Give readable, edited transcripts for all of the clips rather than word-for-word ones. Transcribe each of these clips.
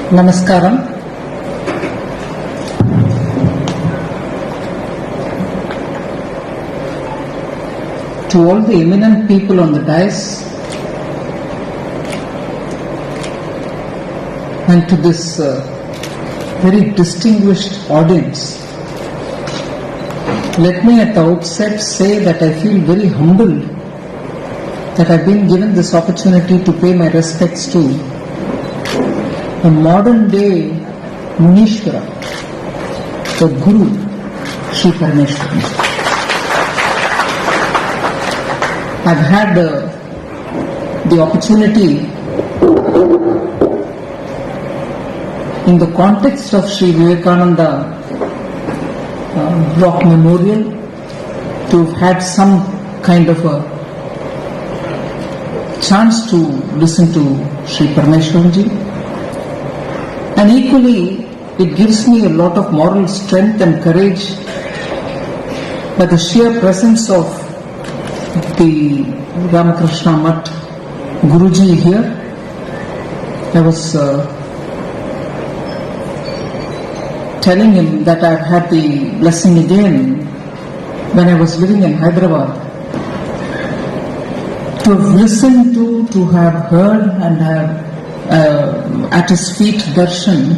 Namaskaram. To all the eminent people on the dais and to this very distinguished audience, let me at the outset say that I feel very humbled that I've been given this opportunity to pay my respects to a modern day Munishwara, the Guru, Sri Parameshwaran. I've had the opportunity in the context of Sri Vivekananda Rock Memorial to have had some kind of a chance to listen to Sri Parameshwaranji, and equally it gives me a lot of moral strength and courage by the sheer presence of the Ramakrishna Math Guruji here. I was telling him that I've had the blessing again when I was living in Hyderabad to have listened to have heard and have at his feet darshan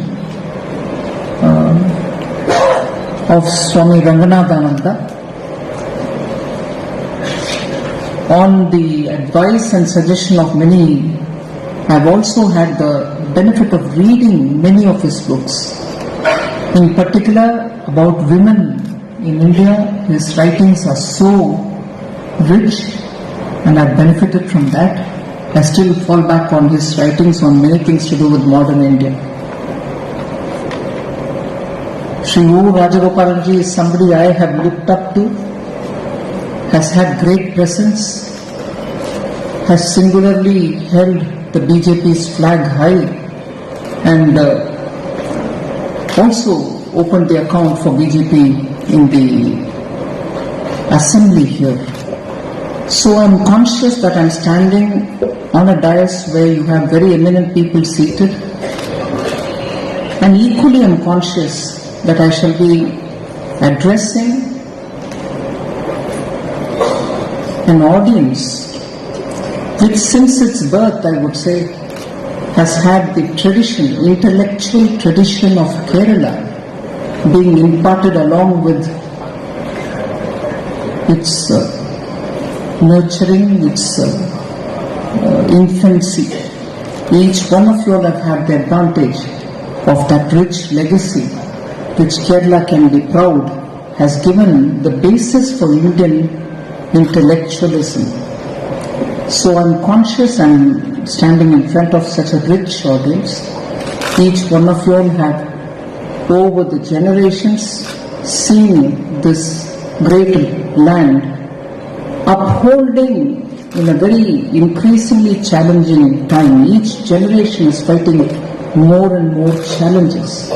of Swami Ranganathananda. On the advice and suggestion of many, I've also had the benefit of reading many of his books. In particular, about women in India, his writings are so rich and I've benefited from that. I still fall back on his writings on many things to do with modern India. Sri U. Rajagopalanji is somebody I have looked up to, has had great presence, has singularly held the BJP's flag high, and also opened the account for BJP in the assembly here. So I'm conscious that I'm standing on a dais where you have very eminent people seated, and equally I'm conscious that I shall be addressing an audience which since its birth, I would say, has had the tradition, intellectual tradition of Kerala being imparted along with its nurturing, its infancy. Each one of you all have had the advantage of that rich legacy which Kerala can be proud has given the basis for Indian intellectualism. So I'm conscious I'm standing in front of such a rich audience. Each one of you all have over the generations seen this great land upholding in a very increasingly challenging time. Each generation is fighting more and more challenges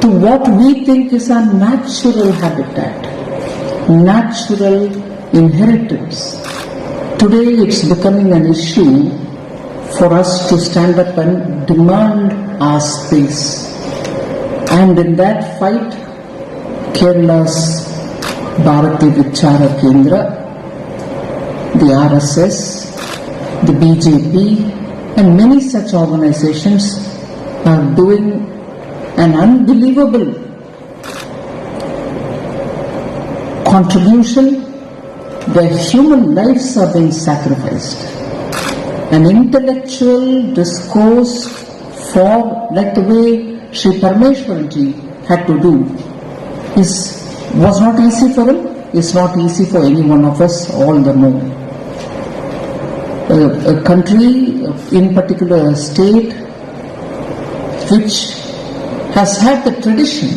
to what we think is our natural habitat, natural inheritance. Today it's becoming an issue for us to stand up and demand our space. And in that fight, Kerala's Bharati Vichara Kendra, the RSS, the BJP and many such organizations are doing an unbelievable contribution where human lives are being sacrificed. An intellectual discourse for, like the way Sri Parameshwaranji had to do, was not easy for him, is not easy for any one of us, all the more. A country, in particular a state, which has had the tradition,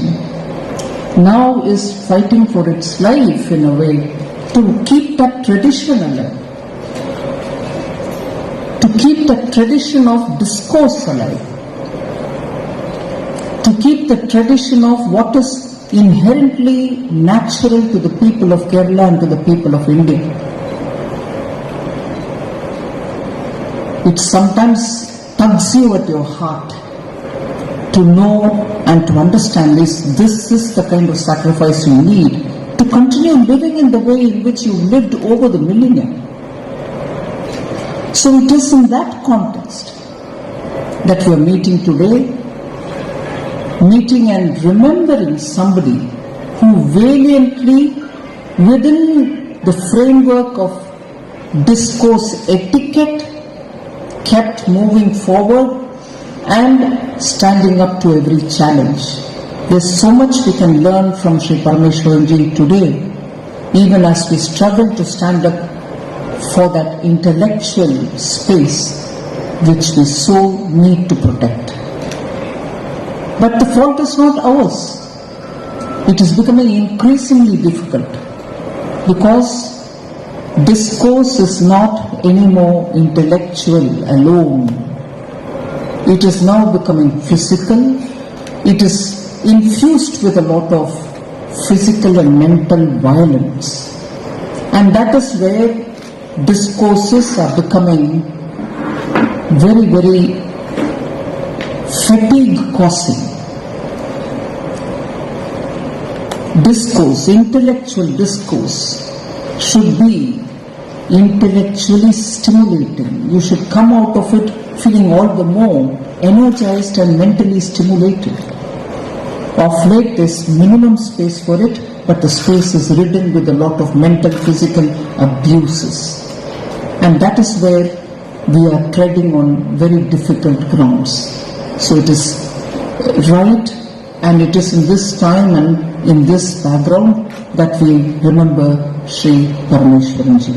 now is fighting for its life in a way to keep that tradition alive, to keep the tradition of discourse alive, to keep the tradition of what is inherently natural to the people of Kerala and to the people of India. It sometimes tugs you at your heart to know and to understand is this is the kind of sacrifice you need to continue living in the way in which you lived over the millennia. So it is in that context that we are meeting today, meeting and remembering somebody who valiantly, within the framework of discourse etiquette, kept moving forward and standing up to every challenge. There's so much we can learn from Sri Parameswaranji today, even as we struggle to stand up for that intellectual space which we so need to protect. But the fault is not ours. It is becoming increasingly difficult because discourse is not anymore intellectual alone. It is now becoming physical. It is infused with a lot of physical and mental violence. And that is where discourses are becoming very, very fatigue-causing. Discourse, intellectual discourse, should be intellectually stimulating. You should come out of it feeling all the more energized and mentally stimulated. Of late, there's minimum space for it, but the space is ridden with a lot of mental, physical abuses. And that is where we are treading on very difficult grounds. So it is right, and it is in this time and in this background that we remember Sri Parameswaranji.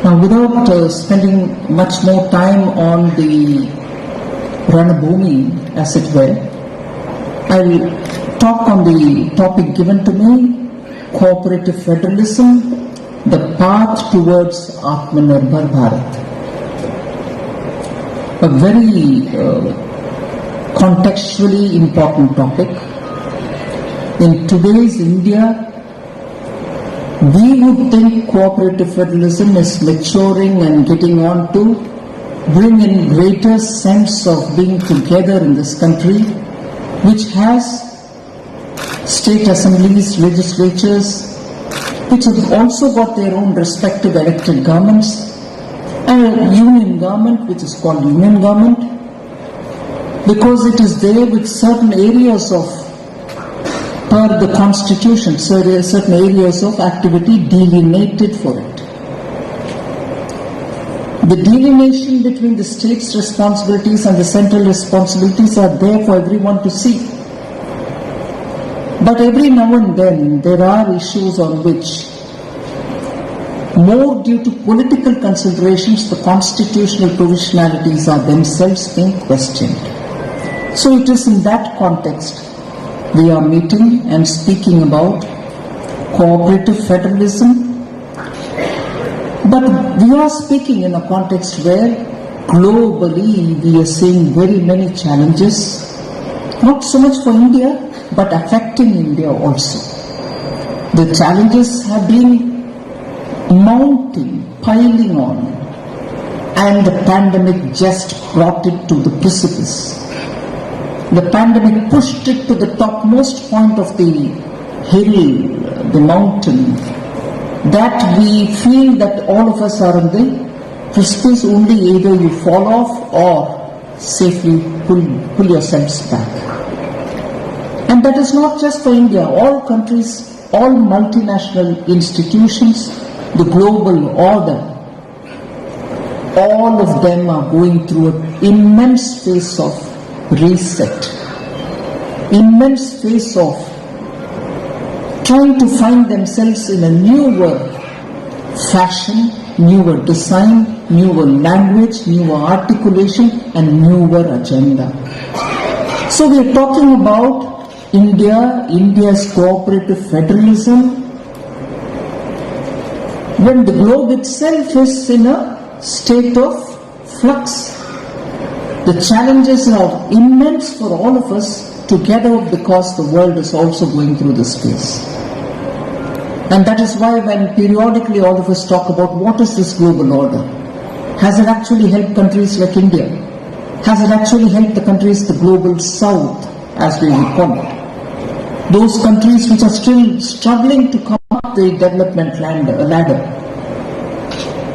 Now, without spending much more time on the Ranabhumi, as it were, I will talk on the topic given to me, cooperative federalism, the path towards Atmanirbhar Bharat. A very contextually important topic. In today's India, we would think cooperative federalism is maturing and getting on to bring in greater sense of being together in this country, which has state assemblies, legislatures, which have also got their own respective elected governments, and a union government which is called union government, because it is there with certain areas of, per the constitution, certain areas of activity delineated for it. The delineation between the state's responsibilities and the central responsibilities are there for everyone to see. But every now and then there are issues on which, more due to political considerations, the constitutional provisionalities are themselves being questioned. So it is in that context we are meeting and speaking about cooperative federalism. But we are speaking in a context where globally we are seeing very many challenges, not so much for India, but affecting India also. The challenges have been mounting, piling on, and the pandemic just brought it to the precipice. The pandemic pushed it to the topmost point of the hill, the mountain, that we feel that all of us are on the precipice. Only either you fall off or safely pull yourselves back. And that is not just for India. All countries, all multinational institutions, the global order, all of them are going through an immense phase of reset, immense phase of trying to find themselves in a newer fashion, newer design, newer language, newer articulation, and newer agenda. So we are talking about India's cooperative federalism, when the globe itself is in a state of flux. The challenges are immense for all of us together because the world is also going through this phase. And that is why when periodically all of us talk about what is this global order, has it actually helped countries like India? Has it actually helped the countries, the global south, as we would call it? Those countries which are still struggling to come up the development ladder.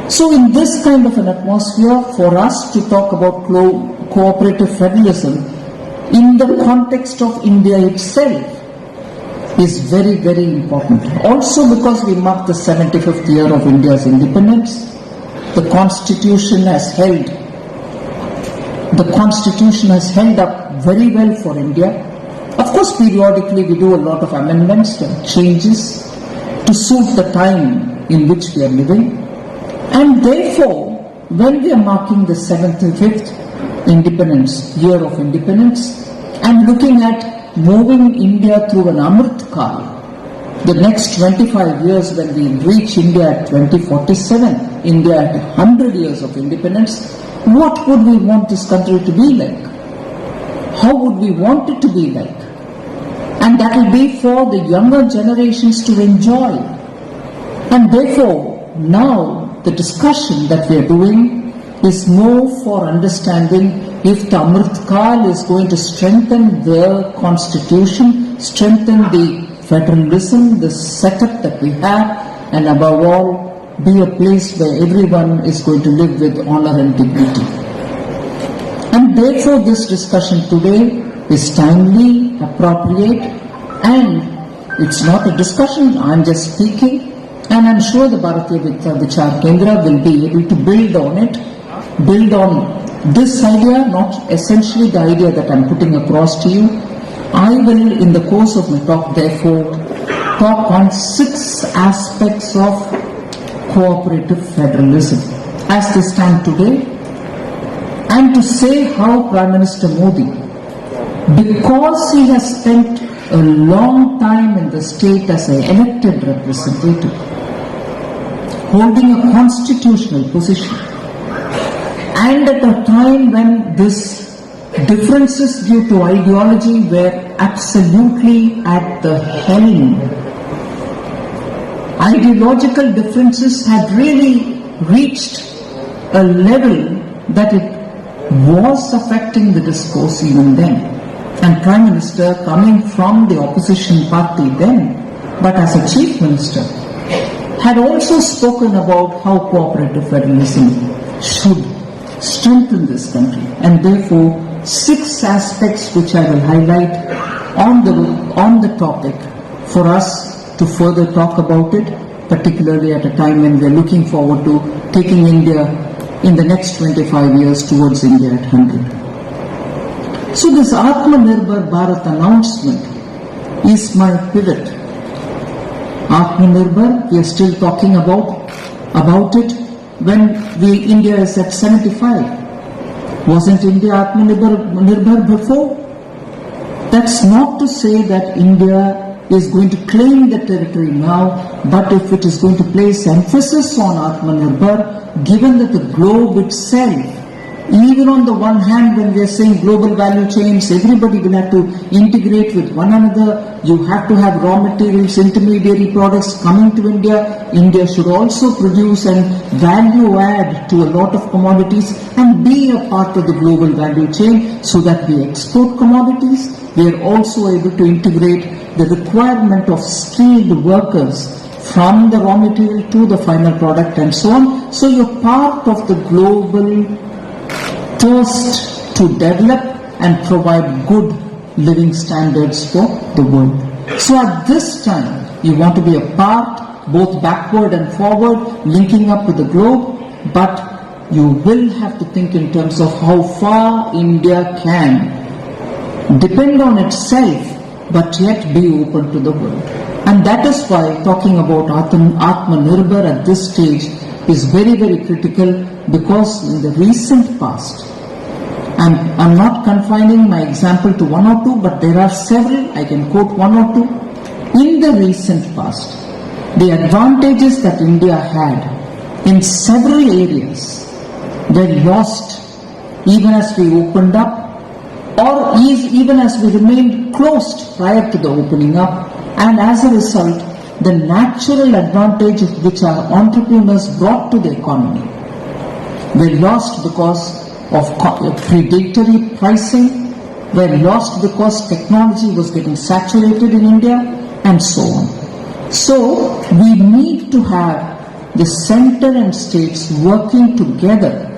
So in this kind of an atmosphere, for us to talk about cooperative federalism in the context of India itself is very, very important. Also because we mark the 75th year of India's independence, the Constitution has held up very well for India. Of course, periodically we do a lot of amendments and changes to suit the time in which we are living. And therefore, when we are marking the 75th year of independence, and looking at moving India through an Amrit Kal, the next 25 years when we reach India at 2047, India at 100 years of independence, what would we want this country to be like? How would we want it to be like? And that will be for the younger generations to enjoy. And therefore, now the discussion that we are doing is more for understanding if the Amrit Kal is going to strengthen the constitution, strengthen the federalism, the setup that we have, and above all, be a place where everyone is going to live with honor and dignity. And therefore, this discussion today is timely, appropriate, and it's not a discussion, I'm just speaking, and I'm sure the Bharatiya Vichar Kendra will be able to build on it, build on this idea, not essentially the idea that I'm putting across to you. I will, in the course of my talk, therefore, talk on 6 aspects of cooperative federalism as they stand today, and to say how Prime Minister Modi, because he has spent a long time in the state as an elected representative, holding a constitutional position, and at a time when these differences due to ideology were absolutely at the helm, ideological differences had really reached a level that it was affecting the discourse even then. And Prime Minister, coming from the opposition party then, but as a Chief Minister, had also spoken about how cooperative federalism should strengthen this country. And therefore, 6 aspects which I will highlight on the topic for us to further talk about it, particularly at a time when we are looking forward to taking India in the next 25 years towards India at 100. So this Atmanirbhar Bharat announcement is my pivot. Atmanirbhar, we are still talking about it when India is at 75. Wasn't India Atmanirbhar before? That's not to say that India is going to claim the territory now, but if it is going to place emphasis on Atmanirbhar, given that the globe itself, even on the one hand, when we are saying global value chains, everybody will have to integrate with one another. You have to have raw materials, intermediary products coming to India. India should also produce and value add to a lot of commodities and be a part of the global value chain so that we export commodities. We are also able to integrate the requirement of skilled workers from the raw material to the final product and so on. So you're part of the global thirst to develop and provide good living standards for the world. So at this time, you want to be a part, both backward and forward, linking up with the globe, but you will have to think in terms of how far India can depend on itself, but yet be open to the world. And that is why talking about Atmanirbhar at this stage is very, very critical, because in the recent past, I'm not confining my example to one or two, but there are several, I can quote one or two. In the recent past, the advantages that India had in several areas were lost even as we opened up, or even as we remained closed prior to the opening up, and as a result, the natural advantages which our entrepreneurs brought to the economy were lost because of predatory pricing were lost because technology was getting saturated in India, and so on. So we need to have the center and states working together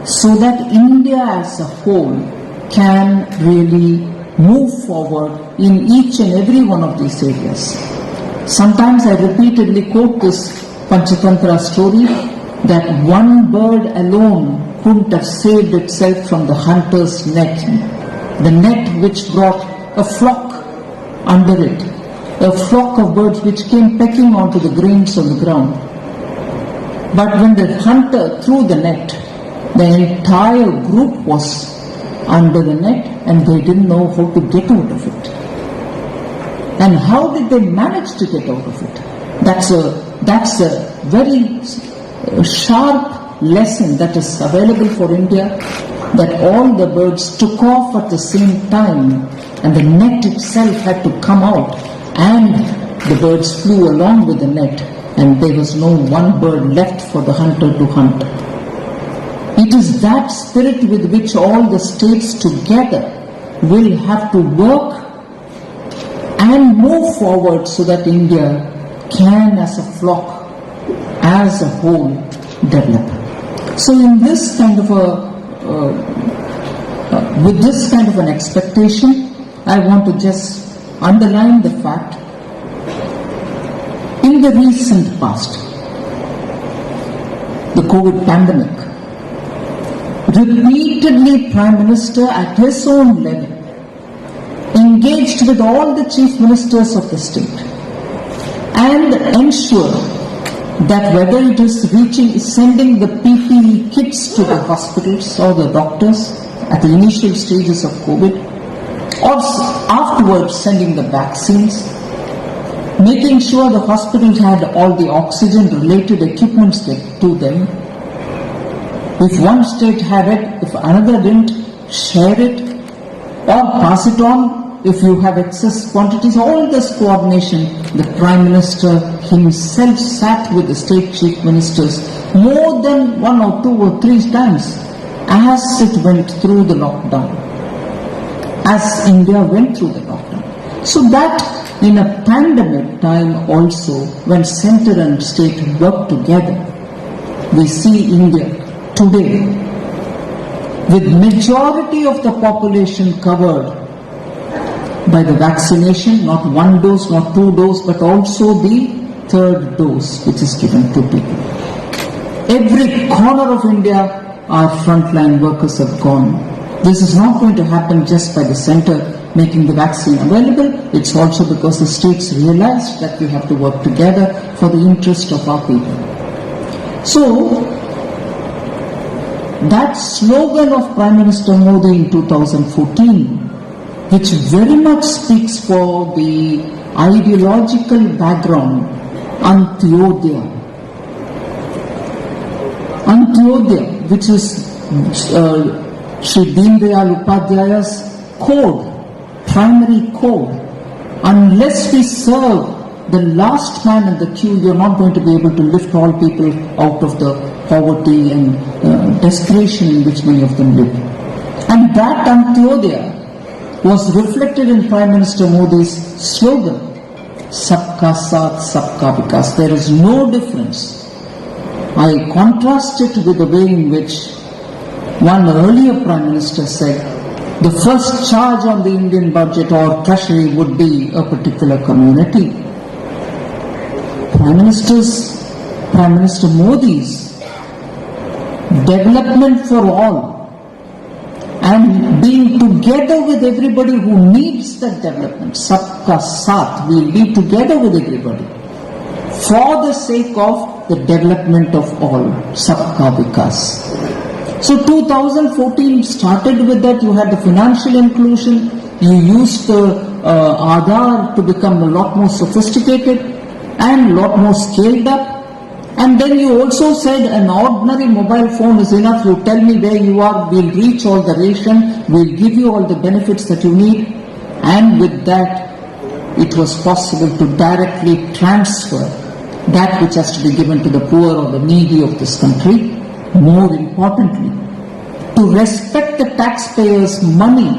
so that India as a whole can really move forward in each and every one of these areas. Sometimes I repeatedly quote this Panchatantra story that one bird alone couldn't have saved itself from the hunter's net, the net which brought a flock under it, a flock of birds which came pecking onto the grains on the ground. But when the hunter threw the net, the entire group was under the net and they didn't know how to get out of it. And how did they manage to get out of it? That's a very sharp lesson that is available for India, that all the birds took off at the same time and the net itself had to come out and the birds flew along with the net and there was no one bird left for the hunter to hunt. It is that spirit with which all the states together will have to work and move forward so that India can as a flock, as a whole, develop. So in this kind of with this kind of an expectation, I want to just underline the fact, in the recent past, the COVID pandemic, repeatedly Prime Minister at his own level engaged with all the chief ministers of the state and ensured that whether it is sending the PPE kits to the hospitals or the doctors at the initial stages of COVID, or afterwards sending the vaccines, making sure the hospitals had all the oxygen-related equipments to them. If one state had it, if another didn't, share it or pass it on. If you have excess quantities, all this coordination, the Prime Minister himself sat with the state chief ministers more than 1 or 2 or 3 times as it went through the lockdown, as India went through the lockdown. So that in a pandemic time also, when center and state work together, we see India today with majority of the population covered by the vaccination, not 1 dose, not 2 doses, but also the 3rd dose which is given to people. Every corner of India, our frontline workers have gone. This is not going to happen just by the center making the vaccine available. It's also because the states realized that we have to work together for the interest of our people. So, that slogan of Prime Minister Modi in 2014, which very much speaks for the ideological background, Antyodaya. Antyodaya, which is Sri Deen Dayal Upadhyaya's code, primary code. Unless we serve the last man in the queue, you're not going to be able to lift all people out of the poverty and desperation in which many of them live. And that Antyodaya was reflected in Prime Minister Modi's slogan, Sabka Saath, Sabka Vikas. There is no difference. I contrast it with the way in which one earlier Prime Minister said, the first charge on the Indian budget or treasury would be a particular community. Prime Minister Modi's development for all and being together with everybody who needs that development, Sabka Saath, we'll be together with everybody for the sake of the development of all, Sabka Vikas. So 2014 started with that. You had the financial inclusion, you used the Aadhaar to become a lot more sophisticated and a lot more scaled up. And then you also said an ordinary mobile phone is enough. You tell me where you are, we'll reach all the ration, we'll give you all the benefits that you need. And with that, it was possible to directly transfer that which has to be given to the poor or the needy of this country. More importantly, to respect the taxpayers' money,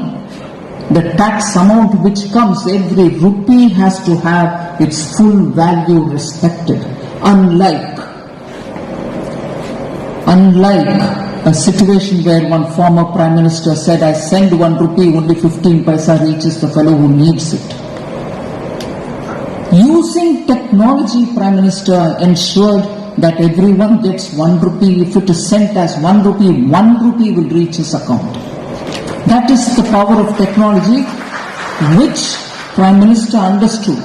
the tax amount which comes, every rupee has to have its full value respected. Unlike a situation where one former Prime Minister said, I send 1 rupee, only 15 paisa reaches the fellow who needs it. Using technology, Prime Minister ensured that everyone gets 1 rupee. If it is sent as 1 rupee will reach his account. That is the power of technology, which Prime Minister understood,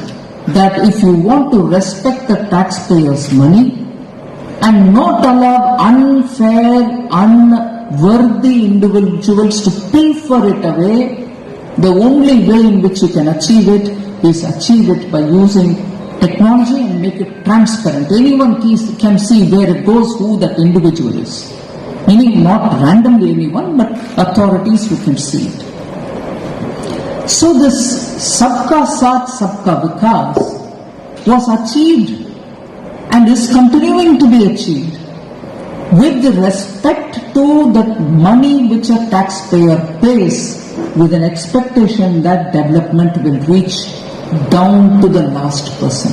that if you want to respect the taxpayers' money and not allow unfair, unworthy individuals to pilfer it away, the only way in which you can achieve it is achieve it by using technology and make it transparent. Anyone can see where it goes, who that individual is. Meaning not randomly anyone, but authorities who can see it. So this Sabka Saath Sabka Vikas was achieved and is continuing to be achieved with the respect to the money which a taxpayer pays, with an expectation that development will reach down to the last person.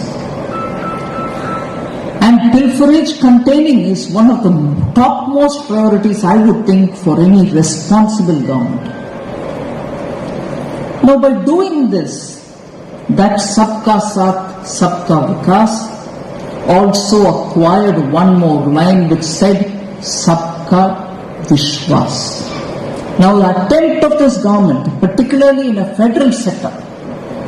And pilferage containing is one of the topmost priorities, I would think, for any responsible government. Now, by doing this, that Sabka Saath Sabka Vikas also acquired one more line which said Sabka Vishwas. Now, the attempt of this government, particularly in a federal setup,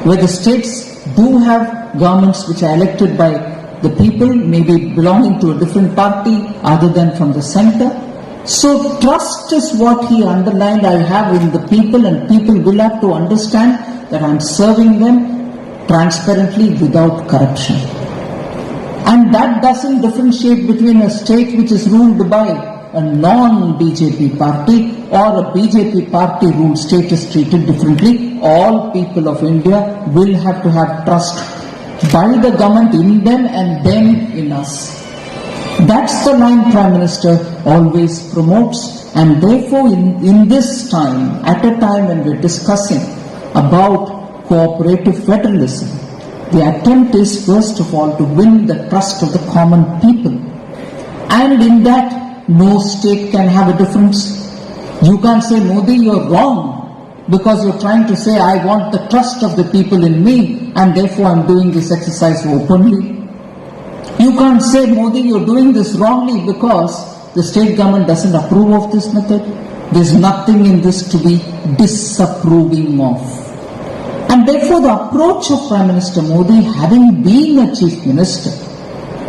where the states do have governments which are elected by the people, maybe belonging to a different party other than from the center. So trust is what he underlined, I have in the people, and people will have to understand that I am serving them transparently without corruption. And that doesn't differentiate between a state which is ruled by a non-BJP party or a BJP party ruled state is treated differently. All people of India will have to have trust by the government in them and them in us. That's the line Prime Minister always promotes, and therefore in this time, at a time when we're discussing about cooperative federalism, the attempt is first of all to win the trust of the common people. And in that, no state can have a difference. You can't say, Modi, you're wrong, because you're trying to say, I want the trust of the people in me, and therefore I'm doing this exercise openly. You can't say, Modi, you're doing this wrongly because the state government doesn't approve of this method. There's nothing in this to be disapproving of. And therefore the approach of Prime Minister Modi, having been a Chief Minister,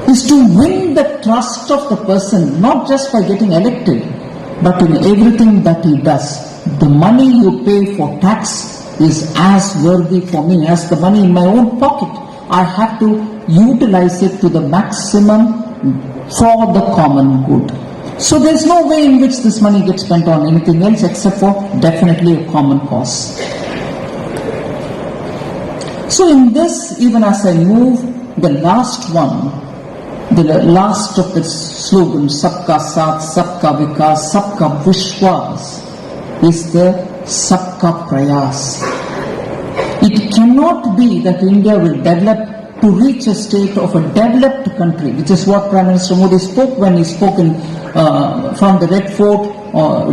is to win the trust of the person, not just by getting elected, but in everything that he does. The money you pay for tax is as worthy for me as the money in my own pocket. I have to utilize it to the maximum for the common good. So there's no way in which this money gets spent on anything else except for definitely a common cause. So in this, even as I move, the last one, the last of the slogan, Sabka Saath, Sabka Vikas, Sabka Vishwas, is the Sabka Prayas. It cannot be that India will develop to reach a state of a developed country, which is what Prime Minister Modi spoke when he spoke from the Red Fort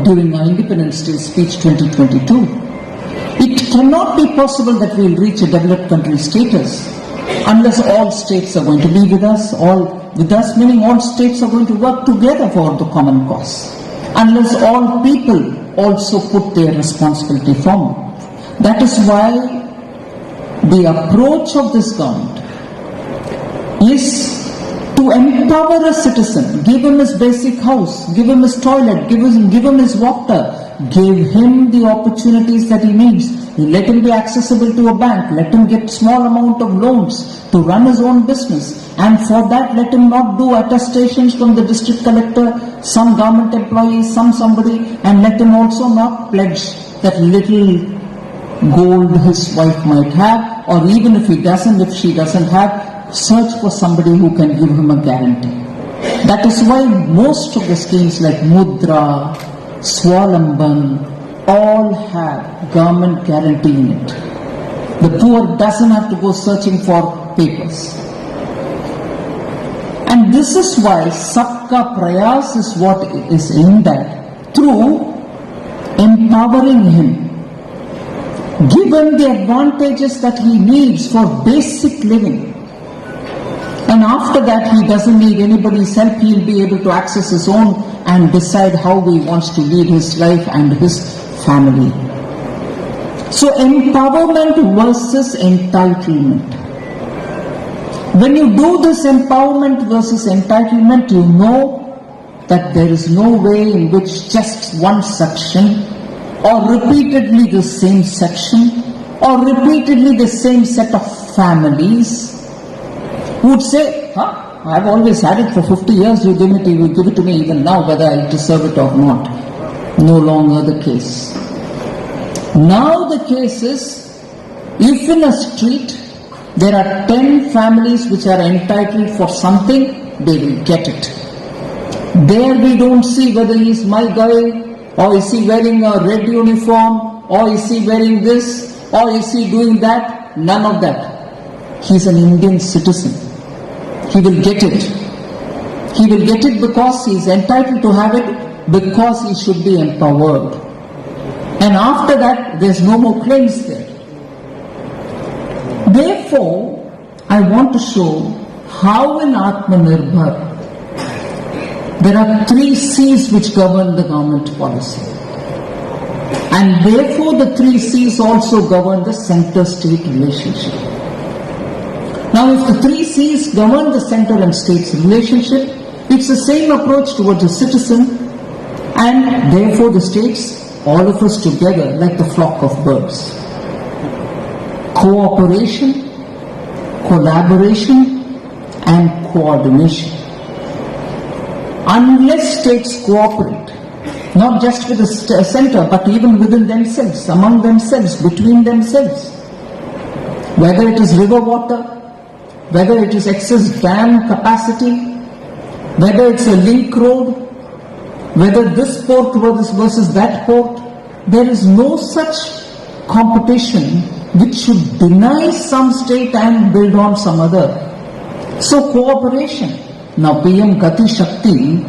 during our Independence Day speech 2022. It cannot be possible that we will reach a developed country status unless all states are going to be with us, meaning all states are going to work together for the common cause, unless all people also put their responsibility forward. That is why the approach of this government is to empower a citizen, give him his basic house, give him his toilet, give him his water, give him the opportunities that he needs. Let him be accessible to a bank, let him get small amount of loans to run his own business, and for that let him not do attestations from the district collector, some government employee, somebody, and let him also not pledge that little gold his wife might have, or even if she doesn't have, search for somebody who can give him a guarantee. That is why most of the schemes like Mudra, Swalamban, all have government guarantee in it. The poor doesn't have to go searching for papers. And this is why Sabka Prayas is what is in that, through empowering him, given the advantages that he needs for basic living. And after that, he doesn't need anybody's help. He'll be able to access his own and decide how he wants to lead his life and his family. So empowerment versus entitlement. When you do this empowerment versus entitlement, you know that there is no way in which just one section, or repeatedly the same section, or repeatedly the same set of families would say, I've always had it for 50 years, you give it to me even now, whether I deserve it or not. No longer the case. Now the case is, if in a street there are 10 families which are entitled for something, they will get it. There we don't see whether he is my guy, or is he wearing a red uniform, or is he wearing this, or is he doing that. None of that. He is an Indian citizen. He will get it. He will get it because he is entitled to have it, because he should be empowered. And after that, there's no more claims there. Therefore, I want to show how in Atmanirbhar there are 3 C's which govern the government policy. And therefore the 3 C's also govern the center-state relationship. Now if the 3 C's govern the center and state's relationship, it's the same approach towards the citizen, and therefore the states, all of us together like the flock of birds. Cooperation, collaboration and coordination. Unless states cooperate, not just with the center, but even within themselves, among themselves, between themselves, whether it is river water, whether it is excess dam capacity, whether it's a link road, whether this port versus that port, there is no such competition which should deny some state and build on some other. So cooperation. Now PM Gati Shakti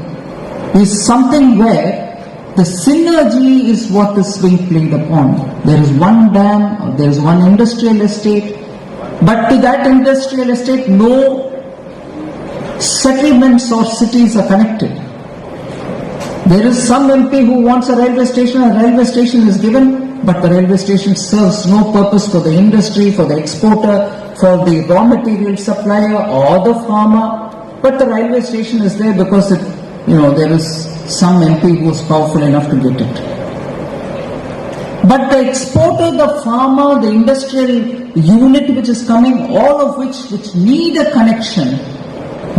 is something where the synergy is what is being played upon. There is one dam, or there is one industrial estate, but to that industrial estate no settlements or cities are connected. There is some MP who wants a railway station is given, but the railway station serves no purpose for the industry, for the exporter, for the raw material supplier or the farmer. But the railway station is there because there is some MP who is powerful enough to get it. But the exporter, the farmer, the industrial unit which is coming, all of which need a connection,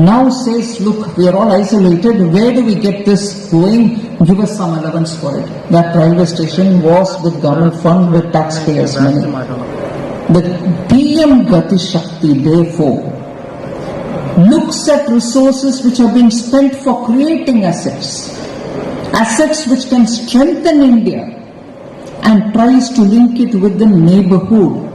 now says, look, we are all isolated, where do we get this going? Give us some allowance for it. That railway station was with government fund, with taxpayers' money. The PM Gati Shakti, therefore, looks at resources which have been spent for creating assets which can strengthen India, and tries to link it with the neighborhood,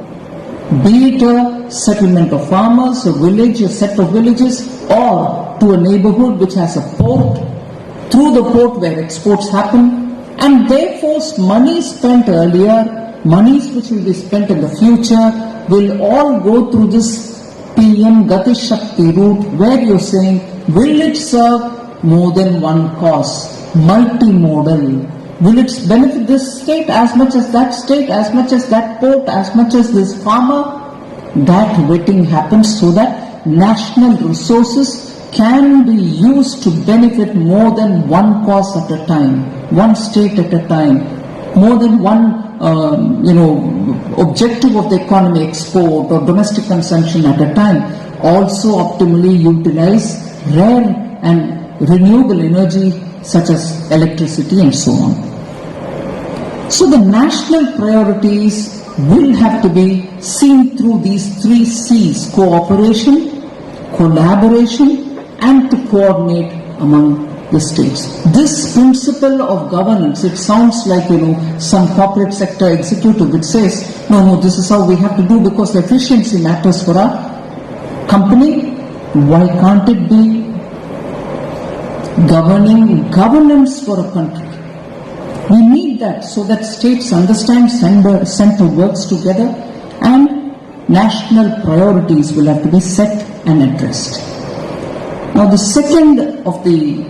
be it a settlement of farmers, a village, a set of villages, or to a neighborhood which has a port, through the port where exports happen, and therefore money spent earlier, monies which will be spent in the future, will all go through this PM Gati Shakti route, where you're saying, will it serve more than one cause? Multimodal. Will it benefit this state as much as that state, as much as that port, as much as this farmer? That vetting happens so that national resources can be used to benefit more than one cause at a time, one state at a time, more than one objective of the economy, export or domestic consumption at a time. Also optimally utilize rare and renewable energy such as electricity and so on. So the national priorities will have to be seen through these 3 C's: cooperation, collaboration, and to coordinate among the states. This principle of governance, it sounds like, some corporate sector executive which says, no, this is how we have to do because efficiency matters for our company. Why can't it be governing governance for a country? We need that so that states understand center works together and national priorities will have to be set and addressed. Now the second of the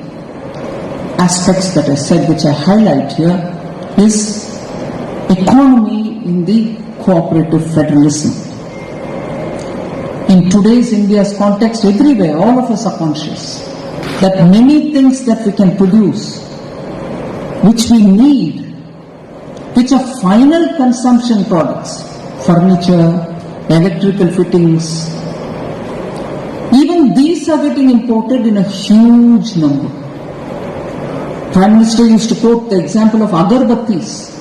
aspects that I said, which I highlight here, is economy in the cooperative federalism. In today's India's context, everywhere, all of us are conscious that many things that we can produce, which we need, which are final consumption products, furniture, electrical fittings, even these are getting imported in a huge number. Prime Minister used to quote the example of agarbattis,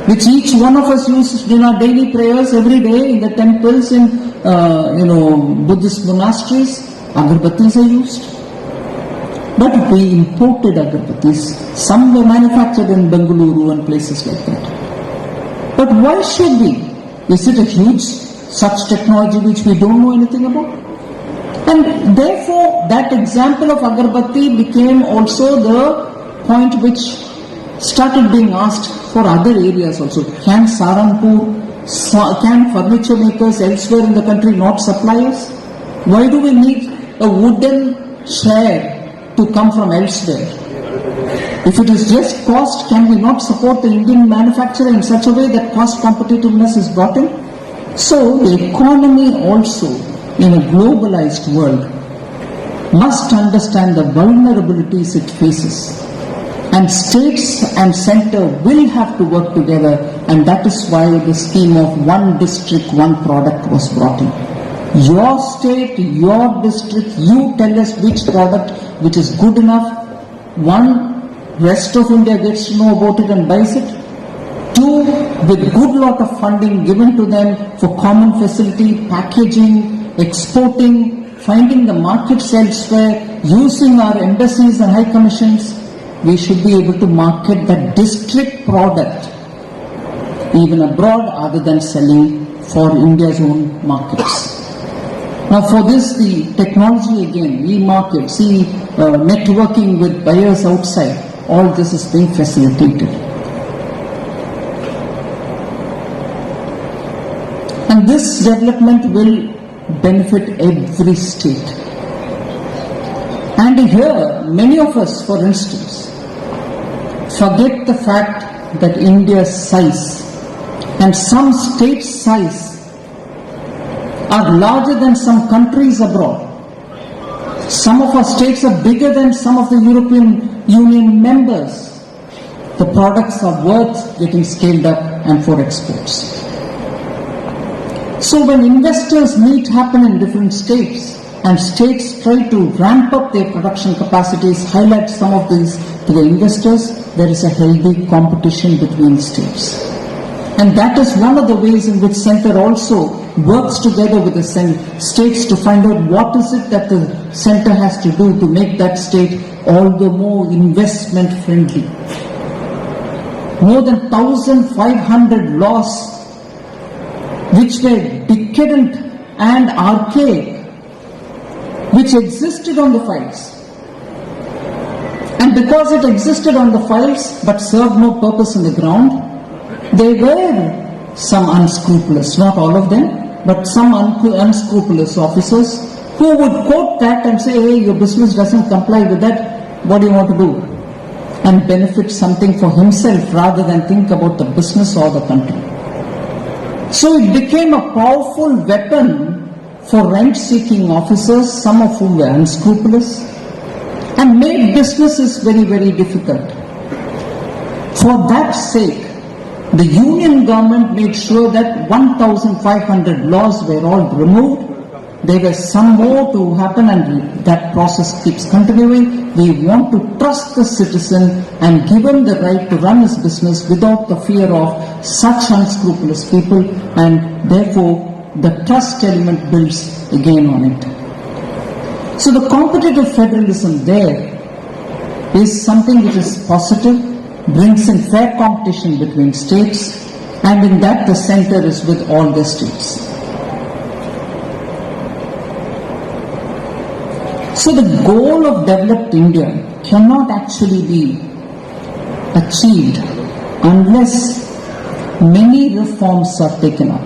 which each one of us uses in our daily prayers every day in the temples, in Buddhist monasteries. Agarbattis are used. But we imported agarbattis. Some were manufactured in Bengaluru and places like that. But why should we? Is it a huge such technology which we don't know anything about? And therefore, that example of agarbatti became also the point which started being asked for other areas also. Can Saranpur, can furniture makers elsewhere in the country not supply us? Why do we need a wooden chair to come from elsewhere? If it is just cost, can we not support the Indian manufacturer in such a way that cost competitiveness is brought in? So the economy also in a globalized world must understand the vulnerabilities it faces. And states and center will have to work together, and that is why the scheme of one district, one product was brought in. Your state, your district, you tell us which product which is good enough. One, rest of India gets to know about it and buys it. Two, with good lot of funding given to them for common facility, packaging, exporting, finding the markets elsewhere, using our embassies and high commissions, we should be able to market that district product even abroad other than selling for India's own markets. Now for this, the technology again, e-market, networking with buyers outside, all this is being facilitated. And this development will benefit every state. And here, many of us, for instance, forget the fact that India's size and some states' size are larger than some countries abroad. Some of our states are bigger than some of the European Union members. The products are worth getting scaled up and for exports. So when investors meet happen in different states and states try to ramp up their production capacities, highlight some of these to the investors, there is a healthy competition between states. And that is one of the ways in which center also works together with the states to find out what is it that the center has to do to make that state all the more investment friendly. More than 1,500 laws which were decadent and archaic, which existed on the files. And because it existed on the files but served no purpose in the ground, there were some unscrupulous, not all of them, but some unscrupulous officers who would quote that and say, hey, your business doesn't comply with that, what do you want to do? And benefit something for himself rather than think about the business or the country. So it became a powerful weapon for rent-seeking officers, some of whom were unscrupulous, and made businesses very, very difficult. For that sake, the union government made sure that 1,500 laws were all removed. There were some more to happen, and that process keeps continuing. We want to trust the citizen and give him the right to run his business without the fear of such unscrupulous people, and therefore the trust element builds again on it. So the competitive federalism there is something which is positive, brings in fair competition between states, and in that the center is with all the states. So the goal of developed India cannot actually be achieved unless many reforms are taken up.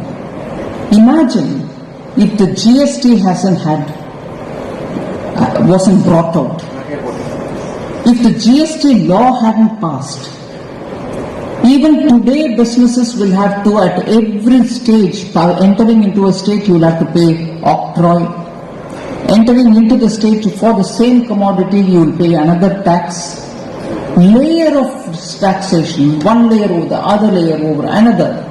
Imagine if the GST wasn't brought out, if the GST law hadn't passed, even today businesses will have to, at every stage, entering into a state you will have to pay octroi. Entering into the state for the same commodity you will pay another tax. Layer of taxation, one layer over the other layer over another.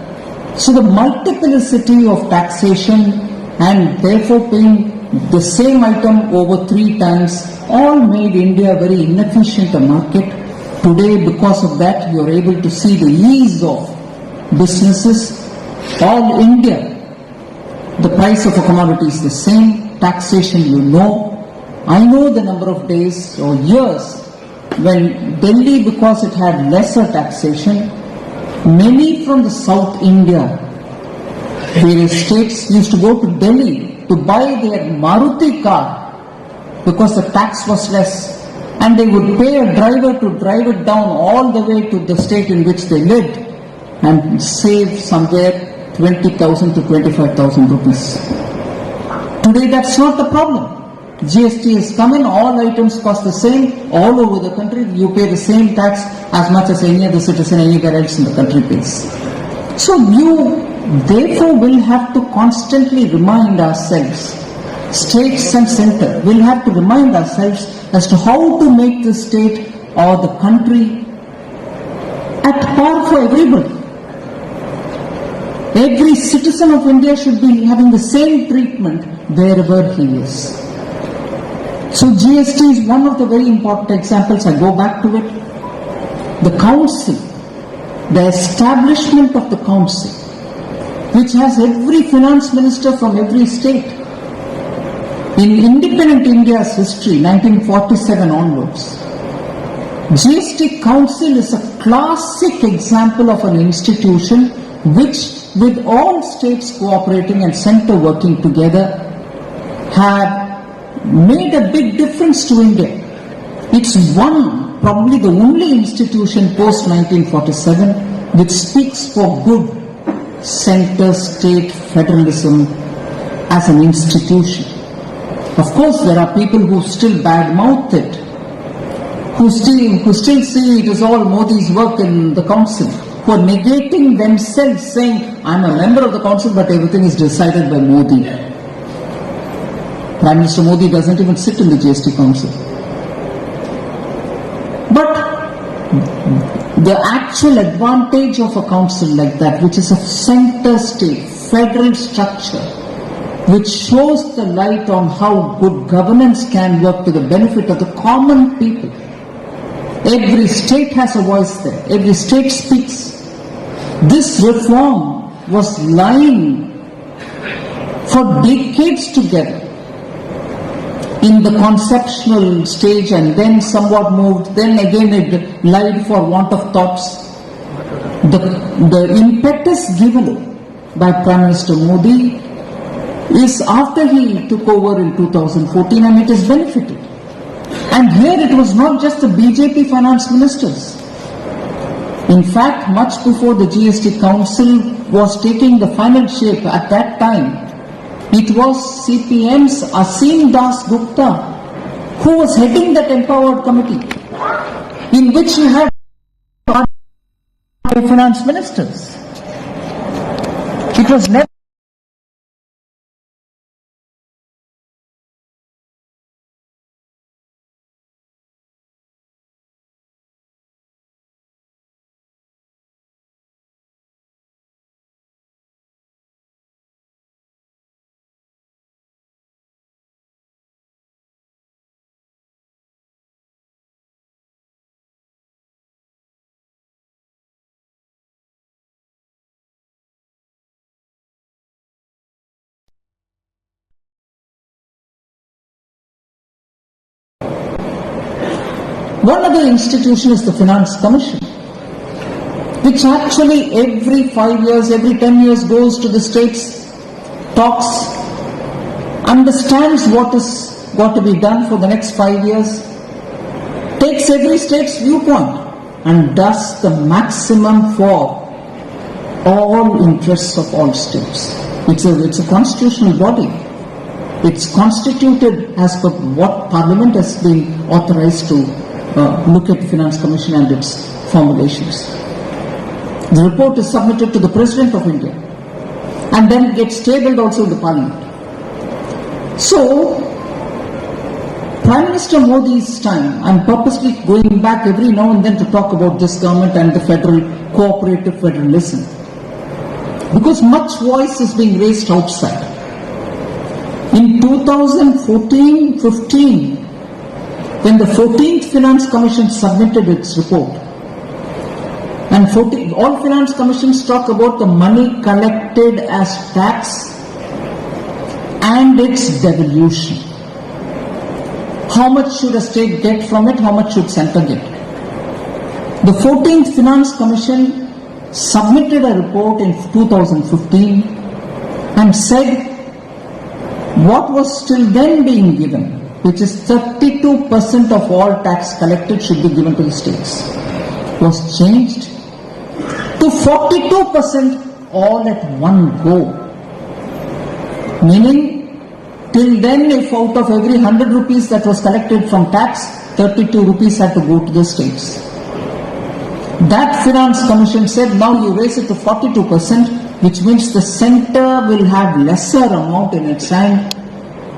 So the multiplicity of taxation and therefore paying the same item over 3 times all made India a very inefficient a market. Today, because of that, you are able to see the ease of businesses. All India, the price of a commodity is the same, taxation you know. I know the number of days or years when Delhi, because it had lesser taxation, many from the South India, various states used to go to Delhi to buy their Maruti car because the tax was less, and they would pay a driver to drive it down all the way to the state in which they lived and save somewhere 20,000 to 25,000 rupees. Today that's not the problem. GST has come in, all items cost the same, all over the country, you pay the same tax as much as any other citizen anywhere else in the country pays. So you therefore will have to constantly remind ourselves, states and center will have to remind ourselves as to how to make the state or the country at par for everybody. Every citizen of India should be having the same treatment wherever he is. So GST is one of the very important examples. I go back to it. The council, the establishment of the council, which has every finance minister from every state. In independent India's history, 1947 onwards, GST Council is a classic example of an institution which, with all states cooperating and center working together, have made a big difference to India. It's probably the only institution post 1947 which speaks for good center-state federalism as an institution. Of course, there are people who still badmouth it, who still see it is all Modi's work in the council, who are negating themselves, saying, I'm a member of the council, but everything is decided by Modi. Prime Minister Modi doesn't even sit in the GST council. But the actual advantage of a council like that, which is a center-state, federal structure, which shows the light on how good governance can work to the benefit of the common people. Every state has a voice there. Every state speaks. This reform was lying for decades together in the conceptual stage, and then somewhat moved, then again it lied for want of thoughts. The impetus given by Prime Minister Modi is after he took over in 2014, and it has benefited. And here it was not just the BJP finance ministers. In fact, much before the GST Council was taking the final shape at that time, it was CPM's Asim Das Gupta who was heading that empowered committee, in which you had finance ministers. It was never One other institution is the Finance Commission, which actually every 5 years, every 10 years goes to the states, talks, understands what is got to be done for the next 5 years, takes every state's viewpoint and does the maximum for all interests of all states. It's a constitutional body. It's constituted as per what Parliament has been authorized to look at the Finance Commission and its formulations. The report is submitted to the President of India and then gets tabled also in the Parliament. So, Prime Minister Modi's time, I'm purposely going back every now and then to talk about this government and the federal, cooperative federalism, because much voice is being raised outside. In 2014-15, when the 14th Finance Commission submitted its report, and all finance commissions talk about the money collected as tax and its devolution. How much should a state get from it? How much should centre get? The 14th Finance Commission submitted a report in 2015 and said what was till then being given, which is 32% of all tax collected should be given to the states, was changed to 42% all at one go. Meaning, till then, if out of every 100 rupees that was collected from tax, 32 rupees had to go to the states. That Finance Commission said, now you raise it to 42%, which means the centre will have lesser amount in its hand.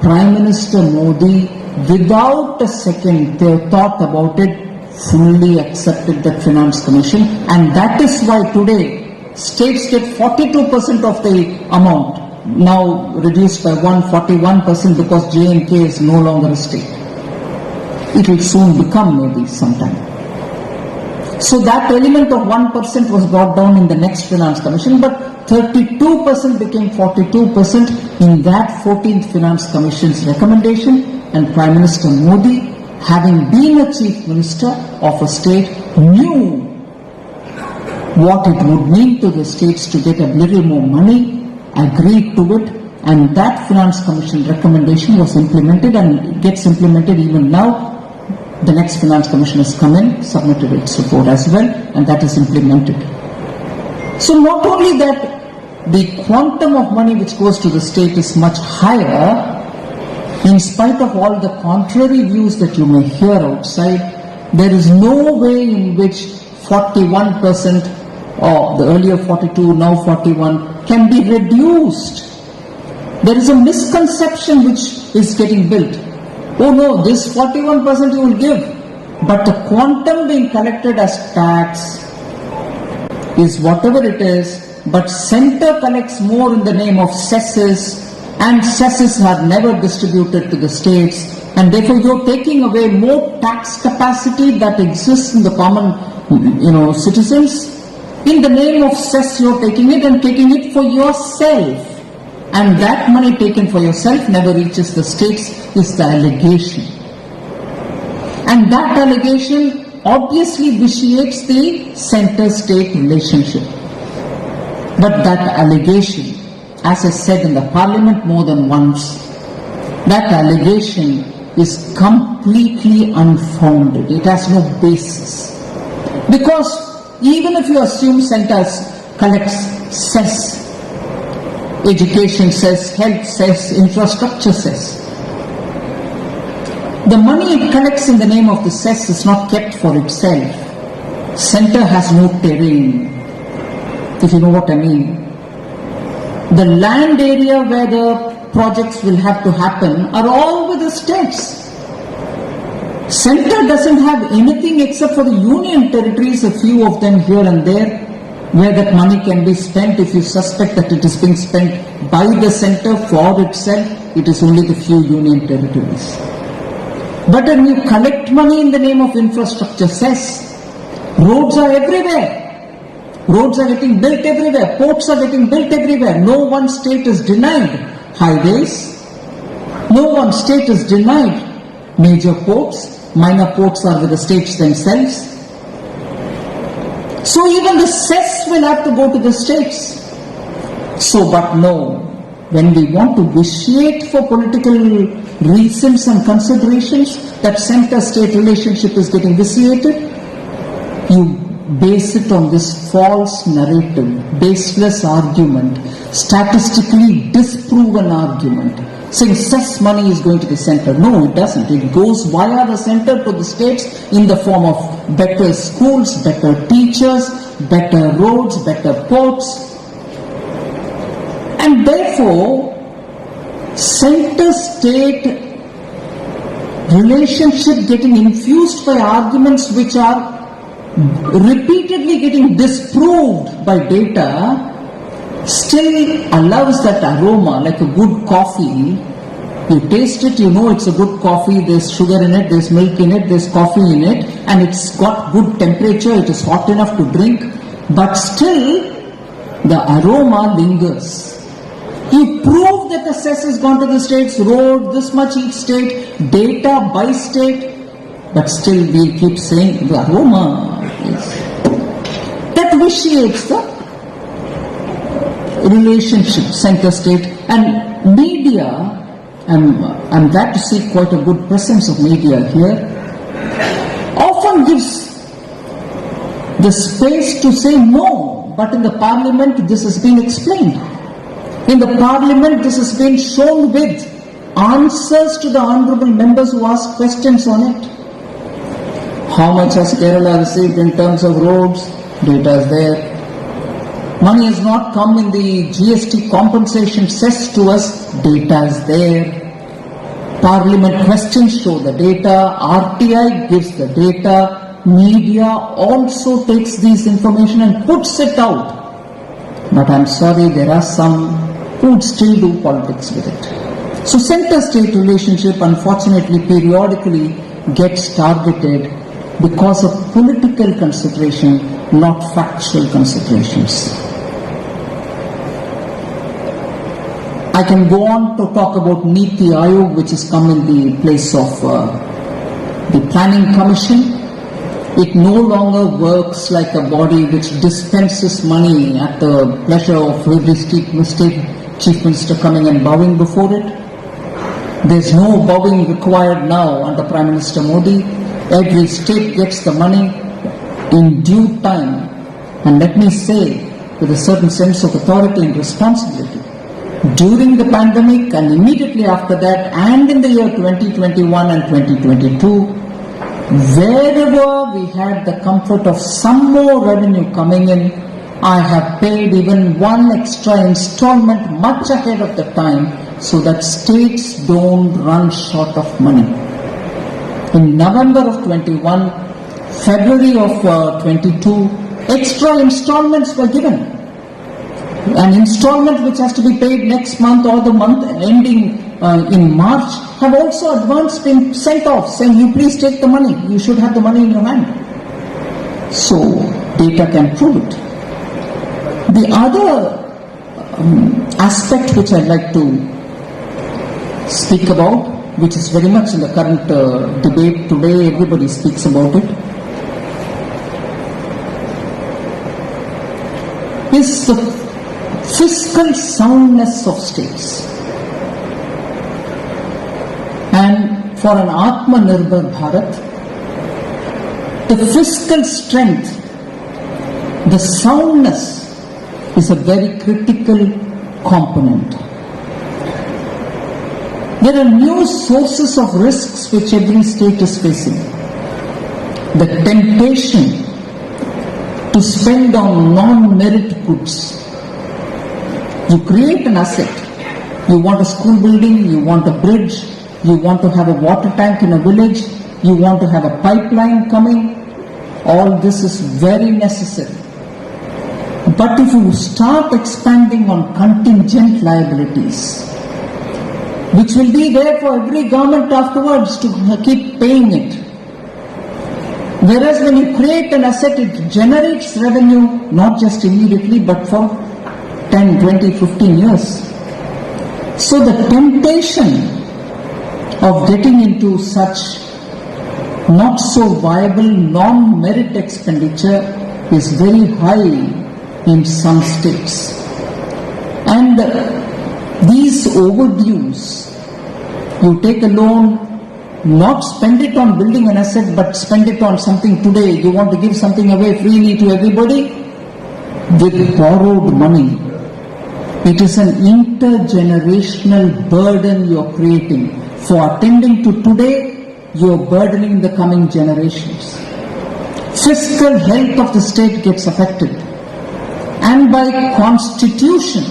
Prime Minister Modi, without a second thought about it, fully accepted that Finance Commission, and that is why today states get 42% of the amount, now reduced by 141% because J&K is no longer a state. It will soon become maybe sometime. So that element of 1% was brought down in the next Finance Commission, but 32% became 42% in that 14th Finance Commission's recommendation, and Prime Minister Modi, having been a Chief Minister of a state, knew what it would mean to the states to get a little more money, agreed to it, and that Finance Commission recommendation was implemented and it gets implemented even now. The next Finance Commission has come in, submitted its report as well, and that is implemented. So not only that, the quantum of money which goes to the state is much higher, in spite of all the contrary views that you may hear outside. There is no way in which 41%, or the earlier 42, now 41, can be reduced. There is a misconception which is getting built. Oh no, this 41% you will give, but the quantum being collected as tax is whatever it is, but centre collects more in the name of cesses, and cesses are never distributed to the states, and therefore you're taking away more tax capacity that exists in the common, citizens. In the name of cess, you're taking it and taking it for yourself. And that money taken for yourself never reaches the states, is the allegation. And that allegation obviously vitiates the centre-state relationship. But that allegation, as I said in the Parliament more than once, that allegation is completely unfounded. It has no basis. Because even if you assume centre collects cess, education cess, health cess, infrastructure cess, the money it collects in the name of the cess is not kept for itself. Centre has no terrain, if you know what I mean. The land area where the projects will have to happen are all with the states. Centre doesn't have anything except for the union territories, a few of them here and there, where that money can be spent. If you suspect that it is being spent by the centre for itself, it is only the few union territories. But when you collect money in the name of infrastructure cess, roads are everywhere. Roads are getting built everywhere. Ports are getting built everywhere. No one state is denied highways. No one state is denied major ports. minor ports are with the states themselves. So even the cess will have to go to the states. So, but no, when we want to vitiate for political reasons and considerations, that center-state relationship is getting vitiated, you base it on this false narrative, baseless argument, statistically disproven argument, saying cess money is going to the center. No, it doesn't. It goes via the center to the states in the form of better schools, better teachers, better roads, better ports. And therefore, center-state relationship getting infused by arguments which are repeatedly getting disproved by data still allows that aroma, like a good coffee. You taste it, you know it's a good coffee, there's sugar in it, there's milk in it, there's coffee in it, and it's got good temperature, it is hot enough to drink, but still the aroma lingers. You prove that the cess has gone to the states, road, this much each state, data by state, but still we keep saying the aroma is. That vitiates the relationship, center-state. And media, I'm glad to see quite a good presence of media here, often gives the space to say no, but in the parliament this has been explained. In the parliament this has been shown with answers to the honourable members who ask questions on it. How much has Kerala received in terms of roads? Data is there. Money has not come in the GST compensation cess to us. Data is there. Parliament questions show the data. RTI gives the data. Media also takes this information and puts it out. But I'm sorry, there are some who would still do politics with it. So center-state relationship, unfortunately, periodically gets targeted because of political consideration, not factual considerations. I can go on to talk about Niti Aayog, which has come in the place of the Planning Commission. It no longer works like a body which dispenses money at the pleasure of every state chief minister coming and bowing before it. There's no bowing required now under Prime Minister Modi. Every state gets the money in due time. And let me say, with a certain sense of authority and responsibility, during the pandemic and immediately after that, and in the year 2021 and 2022, wherever we had the comfort of some more revenue coming in, I have paid even one extra installment much ahead of the time so that states don't run short of money. In November of 21, February of 22, extra installments were given. An installment which has to be paid next month or the month ending in March have also advance been sent off, saying you please take the money, you should have the money in your hand. So data can prove it. The other aspect which I'd like to speak about, which is very much in the current debate today, everybody speaks about it, is the fiscal soundness of states. And for an Atmanirbhar Bharat, the fiscal strength, the soundness is a very critical component. There are new sources of risks which every state is facing. The temptation to spend on non-merit goods. You create an asset. You want a school building, you want a bridge, you want to have a water tank in a village, you want to have a pipeline coming. All this is very necessary. But if you start expanding on contingent liabilities, which will be there for every government afterwards to keep paying it, whereas when you create an asset, it generates revenue not just immediately but for 10, 20, 15 years. So the temptation of getting into such not so viable non-merit expenditure is very high in some states. And these overdues, you take a loan, not spend it on building an asset, but spend it on something today. You want to give something away freely to everybody with borrowed money. It is an intergenerational burden you are creating. For attending to today, you are burdening the coming generations. Fiscal health of the state gets affected. And by constitution,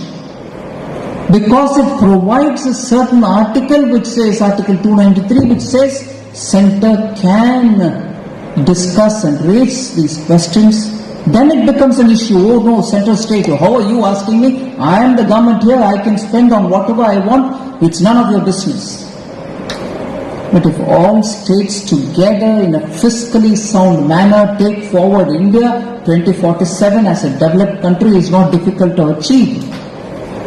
because it provides a certain article which says, Article 293, which says Centre can discuss and raise these questions, then it becomes an issue. Oh no, Centre State, how are you asking me? I am the government here, I can spend on whatever I want, it's none of your business. But if all states together in a fiscally sound manner take forward India, 2047 as a developed country is not difficult to achieve.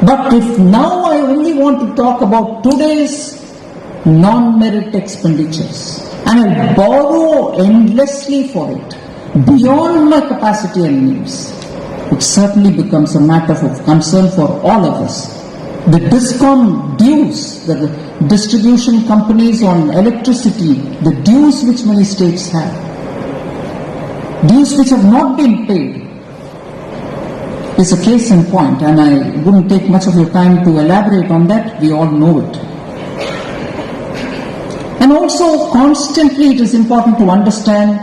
But if now I only want to talk about today's non-merit expenditures and I borrow endlessly for it, beyond my capacity and needs, it certainly becomes a matter of concern for all of us. The DISCOM dues, the distribution companies on electricity, the dues which many states have, dues which have not been paid, is a case in point, and I wouldn't take much of your time to elaborate on that. We all know it. And also, constantly it is important to understand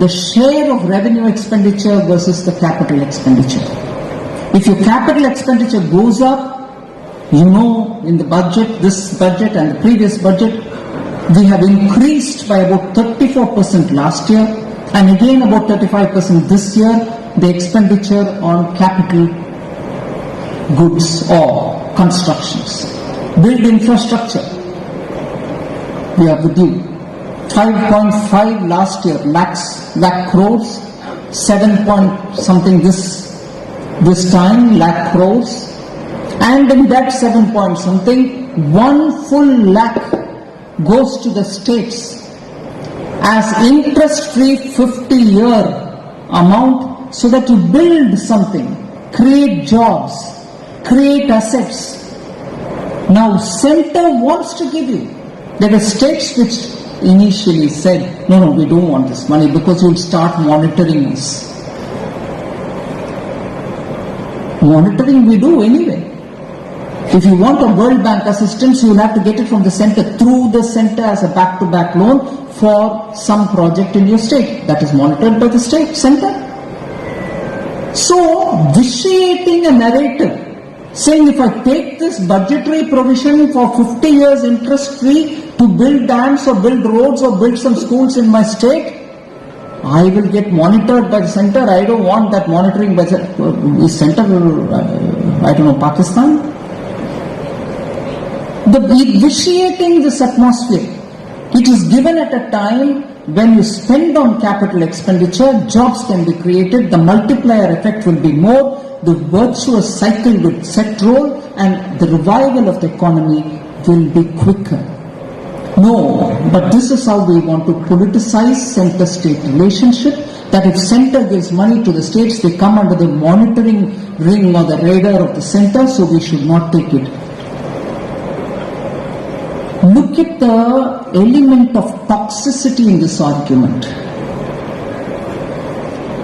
the share of revenue expenditure versus the capital expenditure. If your capital expenditure goes up, you know, in the budget, this budget and the previous budget, we have increased by about 34% last year and again about 35% this year, the expenditure on capital goods or constructions. Build infrastructure. We are with you. 5.5 last year, lakh crores, 7 point something this time, lakh crores. And in that 7 point something, 1 full lakh goes to the states as interest-free 50-year amount so that you build something, create jobs, create assets. Now Centre wants to give you. There were states which initially said, no, we don't want this money because you'll start monitoring us. Monitoring we do anyway. If you want a World Bank assistance, you will have to get it from the Centre, through the Centre as a back-to-back loan for some project in your state. That is monitored by the state Centre. So, vitiating a narrative, saying if I take this budgetary provision for 50 years interest-free to build dams or build roads or build some schools in my state, I will get monitored by the Centre. I don't want that monitoring by the Centre, I don't know, Pakistan. Vitiating this atmosphere, it is given at a time when you spend on capital expenditure, jobs can be created, the multiplier effect will be more, the virtuous cycle will set roll, and the revival of the economy will be quicker. No, but this is how we want to politicize Centre-state relationship, that if Centre gives money to the states, they come under the monitoring ring or the radar of the Centre, so we should not take it. Look at the element of toxicity in this argument.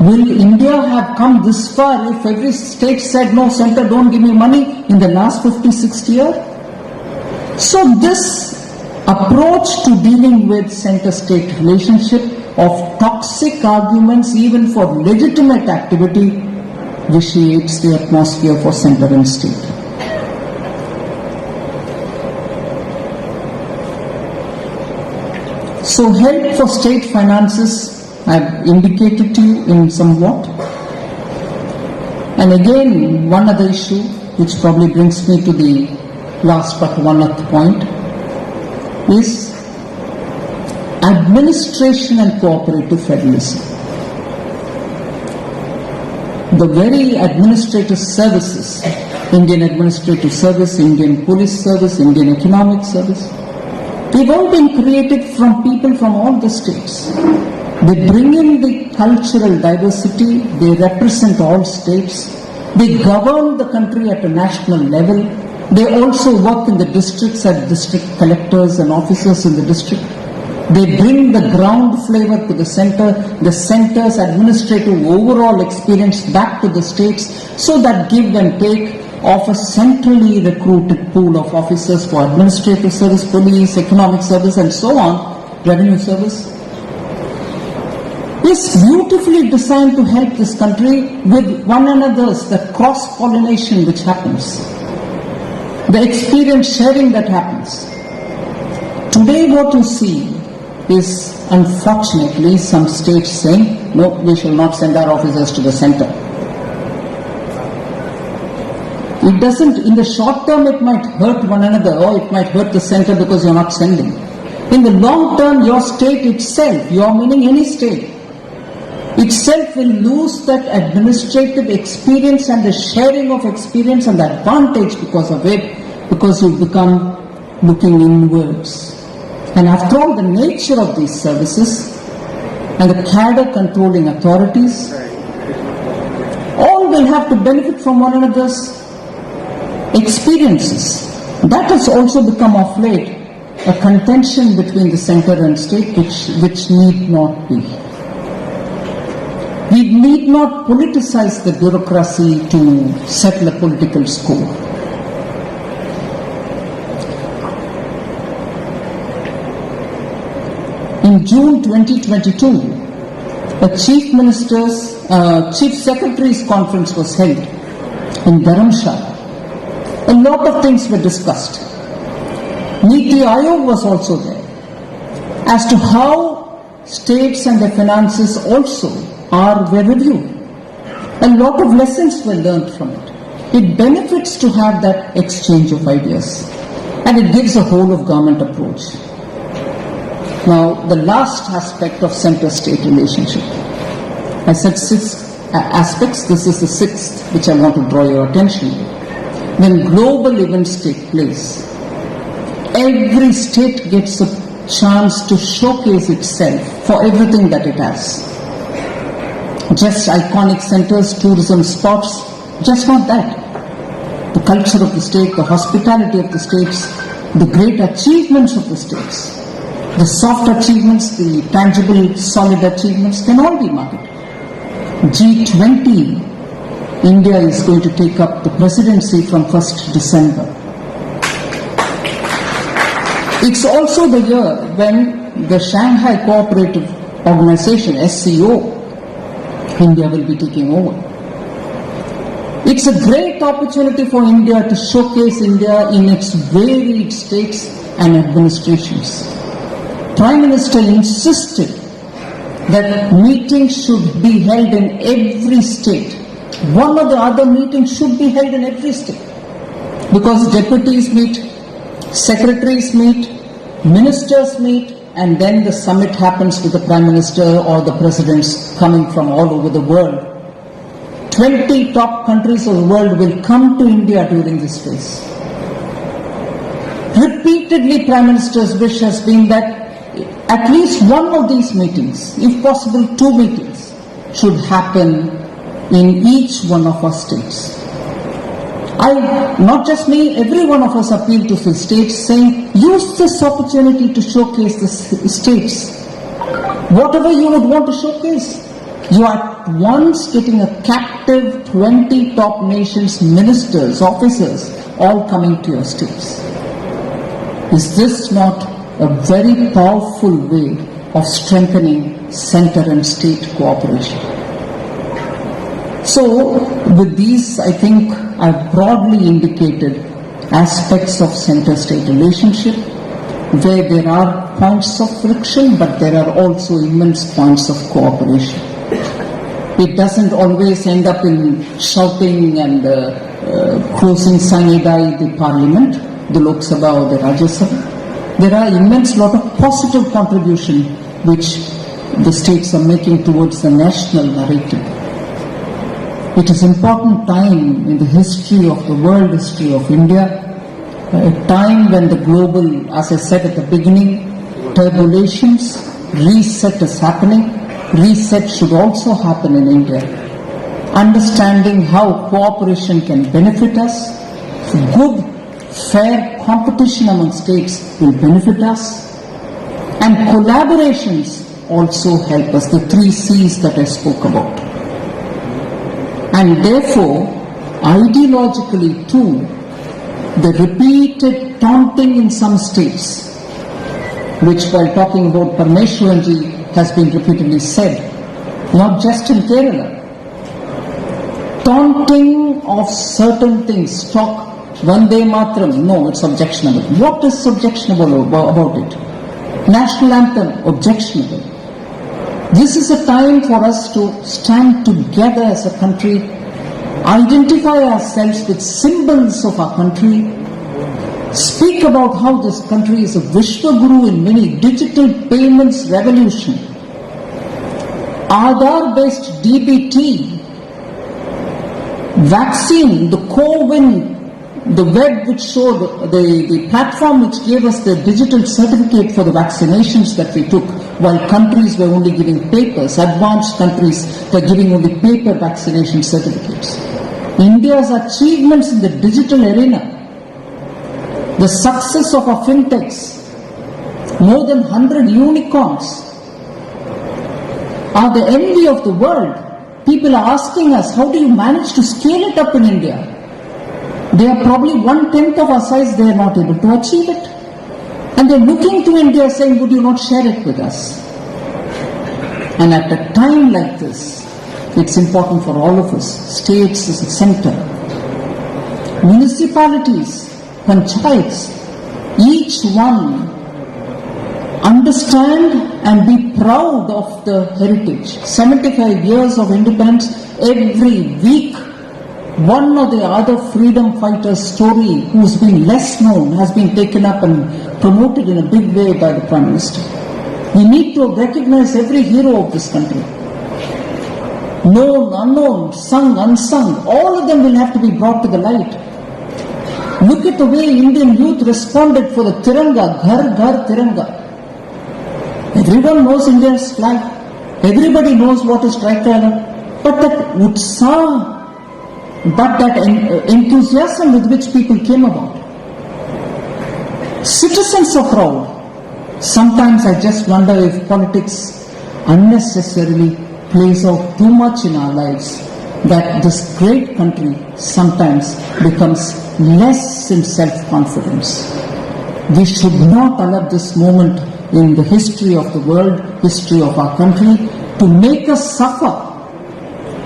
Will India have come this far if every state said, no, Centre, don't give me money in the last 50, 60 years? So this approach to dealing with Centre-state relationship of toxic arguments even for legitimate activity vitiates the atmosphere for Centre and state. So help for state finances, I have indicated to you in somewhat. And again, one other issue which probably brings me to the last but one other point is administration and cooperative federalism. The very administrative services, Indian Administrative Service, Indian Police Service, Indian Economic Service, They've all been created from people from all the states. They bring in the cultural diversity, they represent all states, they govern the country at a national level, they also work in the districts as district collectors and officers in the district. They bring the ground flavor to the center's administrative overall experience back to the states, so that give and take of a centrally recruited pool of officers for administrative service, police, economic service and so on, revenue service, is beautifully designed to help this country with one another's, the cross-pollination which happens, the experience sharing that happens. Today what you see is unfortunately some states saying, no, we shall not send our officers to the center. It doesn't, in the short term it might hurt one another, or it might hurt the center because you're not sending. In the long term, your state itself, you're meaning any state, itself will lose that administrative experience and the sharing of experience and the advantage because of it, because you become looking inwards. And after all, the nature of these services and the cadre controlling authorities, all will have to benefit from one another's experiences. That has also become of late a contention between the center and state, which need not be. We need not politicize the bureaucracy to settle a political score. In June 2022, a Chief Secretary's Conference was held in Dharamshala. A lot of things were discussed. Niti Aayog was also there as to how states and their finances also were reviewed. A lot of lessons were learned from it. It benefits to have that exchange of ideas, and it gives a whole of government approach. Now, the last aspect of center-state relationship. I said 6 aspects. This is the 6th which I want to draw your attention to. When global events take place, every state gets a chance to showcase itself for everything that it has. Just iconic centers, tourism spots, just not that. The culture of the state, the hospitality of the states, the great achievements of the states, the soft achievements, the tangible, solid achievements can all be marketed. G20, India is going to take up the presidency from 1st December. It's also the year when the Shanghai Cooperative Organization, SCO, India will be taking over. It's a great opportunity for India to showcase India in its varied states and administrations. Prime Minister insisted that meetings should be held in every state. One or the other meeting should be held in every state, because deputies meet, secretaries meet, ministers meet, and then the summit happens with the Prime Minister or the presidents coming from all over the world. 20 top countries of the world will come to India during this phase. Repeatedly, Prime Minister's wish has been that at least one of these meetings, if possible 2 meetings, should happen in each one of our states. Not just me, every one of us appeal to the states saying, use this opportunity to showcase the states. Whatever you would want to showcase, you are at once getting a captive 20 top nations, ministers, officers, all coming to your states. Is this not a very powerful way of strengthening center and state cooperation? So, with these, I think I've broadly indicated aspects of center-state relationship, where there are points of friction, but there are also immense points of cooperation. It doesn't always end up in shouting and closing sine die the parliament, the Lok Sabha or the Rajya Sabha. There are immense lot of positive contribution which the states are making towards the national narrative. It is important time in the history of the world history of India a time when the global, as I said at the beginning, turbulations, reset is happening. Reset should also happen in India. Understanding how cooperation can benefit us, good, fair competition among states will benefit us, and collaborations also help us, the 3 C's that I spoke about. And therefore, ideologically too, the repeated taunting in some states, which while talking about Parmeshwaranji has been repeatedly said, not just in Kerala, taunting of certain things, talk Vande Mataram, no, it's objectionable. What is objectionable about it? National anthem, objectionable. This is a time for us to stand together as a country, identify ourselves with symbols of our country, speak about how this country is a Vishwaguru in many digital payments revolution, Aadhaar-based DBT, vaccine, the CoWIN, the web which showed, the platform which gave us the digital certificate for the vaccinations that we took, while countries were only giving papers, advanced countries were giving only paper vaccination certificates. India's achievements in the digital arena, the success of our fintechs, more than 100 unicorns, are the envy of the world. People are asking us, how do you manage to scale it up in India? They are probably 1/10 of our size, they are not able to achieve it. And they are looking to India saying, would you not share it with us? And at a time like this, it's important for all of us, states as a center, municipalities, panchayats, each one understand and be proud of the heritage. 75 years of independence, every week one or the other freedom fighter's story who's been less known has been taken up and promoted in a big way by the Prime Minister. We need to recognize every hero of this country. Known, unknown, sung, unsung, all of them will have to be brought to the light. Look at the way Indian youth responded for the Tiranga, Ghar Ghar Tiranga. Everyone knows India's flag. Everybody knows what is Tricolor. But that utsaha, but that enthusiasm with which people came about. Citizens are proud. Sometimes I just wonder if politics unnecessarily plays out too much in our lives, that this great country sometimes becomes less in self-confidence. We should not allow this moment in the history of the world, history of our country, to make us suffer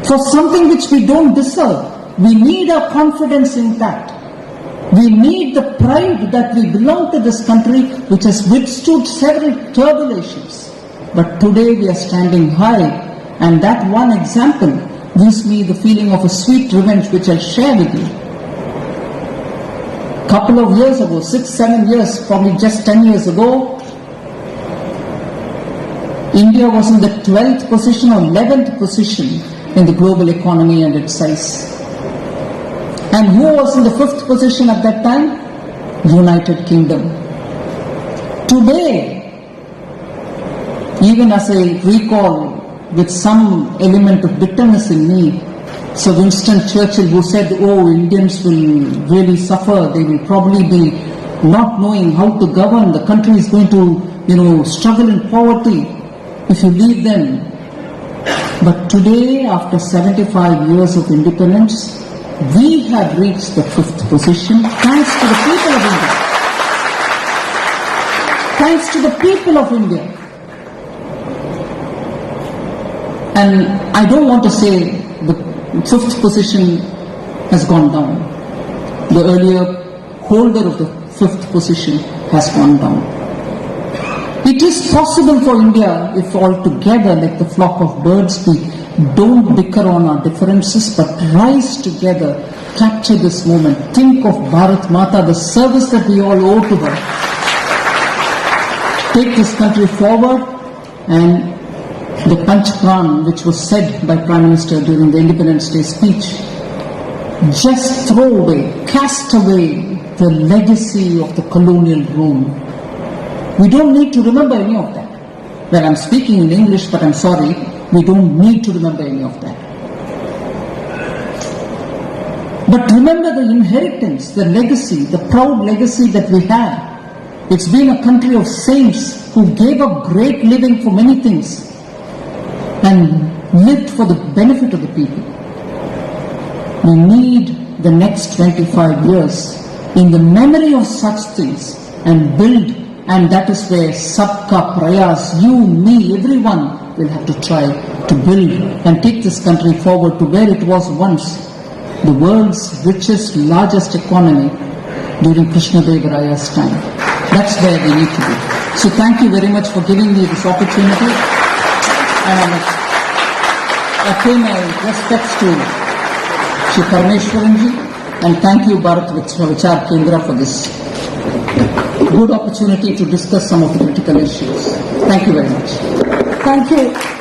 for something which we don't deserve. We need our confidence intact. We need the pride that we belong to this country which has withstood several turbulations. But today we are standing high, and that one example gives me the feeling of a sweet revenge which I'll share with you. Couple of years ago, 6-7 years, probably just 10 years ago, India was in the 12th position or 11th position in the global economy and its size. And who was in the 5th position at that time? United Kingdom. Today, even as I recall with some element of bitterness in me, Sir Winston Churchill, who said, oh, Indians will really suffer, they will probably be not knowing how to govern, the country is going to, struggle in poverty if you leave them. But today, after 75 years of independence, we have reached the 5th position thanks to the people of India. Thanks to the people of India. And I don't want to say the 5th position has gone down. The earlier holder of the 5th position has gone down. It is possible for India if all together, like the flock of birds, we don't bicker on our differences but rise together, capture this moment, think of Bharat Mata, the service that we all owe to her. Take this country forward, and the Panch Pran, which was said by Prime Minister during the Independence Day speech, just throw away, cast away the legacy of the colonial rule. We don't need to remember any of that. Well, I'm speaking in English, but I'm sorry, we don't need to remember any of that. But remember the inheritance, the legacy, the proud legacy that we have. It's been a country of saints who gave up great living for many things and lived for the benefit of the people. We need the next 25 years in the memory of such things and build, and that is where Sabka Prayas, you, me, everyone will have to try to build and take this country forward to where it was once, the world's richest, largest economy during Krishna Deva Raya's time. That's where we need to be. So thank you very much for giving me this opportunity. And I pay my respects to Shri Parameshwaranji, and thank you Bharat Vichar Kendra for this good opportunity to discuss some of the critical issues. Thank you very much. Thank you.